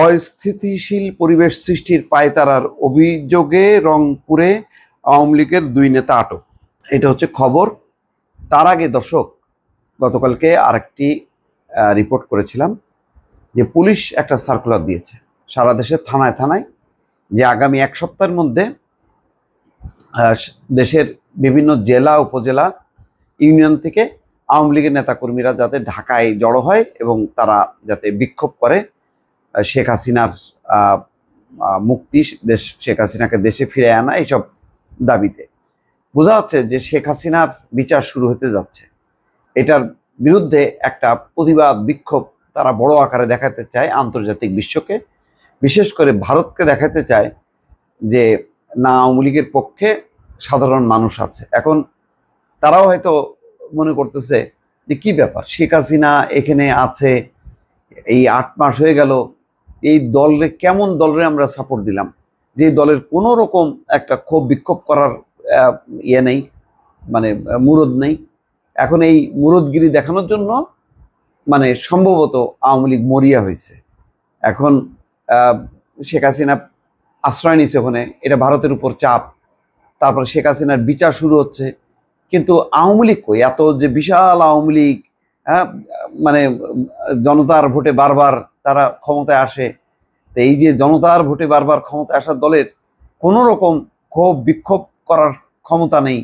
অস্থিতিশীল পরিবেশ সৃষ্টির পায়তারার অভিযোগে রংপুরে আওয়ামী লীগের 2 নেতা আটক। এটা হচ্ছে খবর। তার আগে দর্শক, গতকালকে আরেকটি রিপোর্ট করেছিলাম যে পুলিশ একটা সার্কুলার দিয়েছে সারা দেশের থানায় থানায় যে আগামী 1 সপ্তাহের মধ্যে দেশের বিভিন্ন জেলা উপজেলা ইউনিয়ন থেকে আওয়ামী লীগের নেতাকর্মীরা যাতে ঢাকায় জড়ো হয় এবং তারা যাতে বিক্ষোভ করে শেখ হাসিনার মুক্তি, শেখ হাসিনাকে দেশে ফিরে আনা, এইসব দাবিতে। বোঝা যাচ্ছে যে শেখ হাসিনার বিচার শুরু হতে যাচ্ছে। এটার বিরুদ্ধে একটা প্রতিবাদ বিক্ষোভ তারা বড় আকারে দেখাতে চায় আন্তর্জাতিক বিশ্বকে, বিশেষ করে ভারতকে দেখাতে চায় যে না, আওয়ামী লীগের পক্ষে সাধারণ মানুষ আছে। এখন তারাও হয়তো মনে করতেছে যে কি ব্যাপার, শেখ হাসিনা এখানে আছে, এই 8 মাস হয়ে গেল, এই দলরে কেমন দলরে আমরা সাপোর্ট দিলাম, যে দলের কোনো রকম একটা ক্ষোভ বিক্ষোভ করার ইয়ে নেই, মানে মুরদ নেই। এখন এই মুরদগিরি দেখানোর জন্য মানে সম্ভবত আওয়ামী লীগ মরিয়া হয়েছে। এখন শেখ হাসিনা আশ্রয় নিছে ওখানে, এটা ভারতের উপর চাপ, তারপরে শেখ হাসিনার বিচার শুরু হচ্ছে। কিন্তু আওয়ামী লীগ কই? এত যে বিশাল আওয়ামী লীগ, মানে জনতার ভোটে বারবার তারা ক্ষমতায় আসে, তো এই যে জনতার ভোটে বারবার ক্ষমতায় আসা দলের কোনো রকম ক্ষোভ বিক্ষোভ করার ক্ষমতা নেই,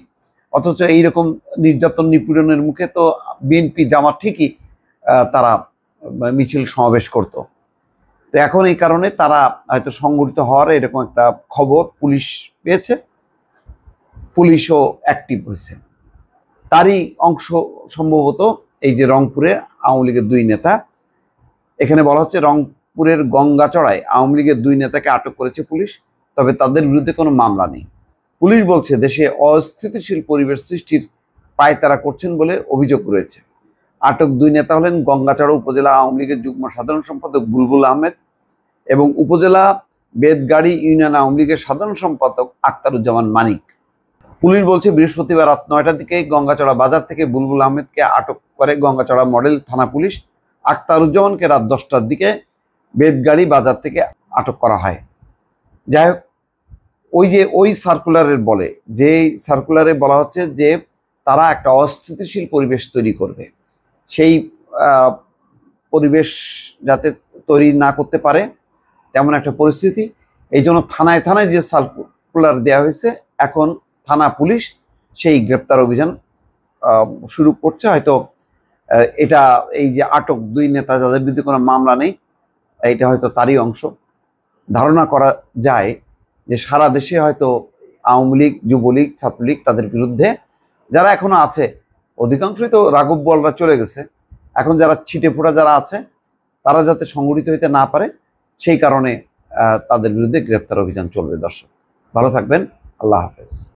অথচ এইরকম নির্যাতন নিপীড়নের মুখে তো বিএনপি জামাত ঠিকই তারা মিছিল সমাবেশ করত। তো এখন এই কারণে তারা হয়তো সংগঠিত হওয়ার এরকম একটা খবর পুলিশ পেয়েছে, পুলিশও অ্যাক্টিভ হয়েছে। তারই অংশ সম্ভবত এই যে রংপুরে আওয়ামী লীগের 2 নেতা। এখানে বলা হচ্ছে রংপুরের গঙ্গাচড়ায় আওয়ামী লীগের 2 নেতাকে আটক করেছে পুলিশ, তবে তাদের বিরুদ্ধে কোনো মামলা নেই। পুলিশ বলছে দেশে অস্থিতিশীল পরিবেশ সৃষ্টির পায়তারা করছেন বলে অভিযোগ রয়েছে। আটক 2 নেতা হলেন গঙ্গাচড়া উপজেলা আওয়ামী লীগের যুগ্ম সাধারণ সম্পাদক বুলবুল আহমেদ এবং উপজেলা বেদগাড়ি ইউনিয়ন আওয়ামী লীগের সাধারণ সম্পাদক আখতারুজ্জামান মানিক। পুলিশ বলছে বৃহস্পতিবার রাত 9টার দিকে গঙ্গাচড়া বাজার থেকে বুলবুল আহমেদকে আটক করে গঙ্গাচড়া মডেল থানা পুলিশ। আখতারুজ্জামানকে রাত 10টার দিকে বেদগাড়ি বাজার থেকে আটক করা হয়। যাই হোক, ওই সার্কুলারের বলে, যে সার্কুলারে বলা হচ্ছে যে তারা একটা অস্থিতিশীল পরিবেশ তৈরি করবে, সেই পরিবেশ যাতে তৈরি না করতে পারে তেমন একটা পরিস্থিতি, এই জন্য থানায় থানায় যে সার্কুলার দেওয়া হয়েছে, এখন থানা পুলিশ সেই গ্রেপ্তার অভিযান শুরু করছে। হয়তো এটা এই যে আটক 2 নেতা যাদের বিরুদ্ধে কোনো মামলা নেই, এটা হয়তো তারই অংশ। ধারণা করা যায় যে সারা দেশে হয়তো আওয়ামী লীগ, যুবলীগ, ছাত্রলীগ তাদের বিরুদ্ধে যারা এখনো আছে, অধিকাংশই তো রাঘব বলরা চলে গেছে, এখন যারা ছিটে ফোটা যারা আছে তারা যাতে সংগঠিত হইতে না পারে সেই কারণে তাদের বিরুদ্ধে গ্রেফতার অভিযান চলবে। দর্শক ভালো থাকবেন, আল্লাহ হাফেজ।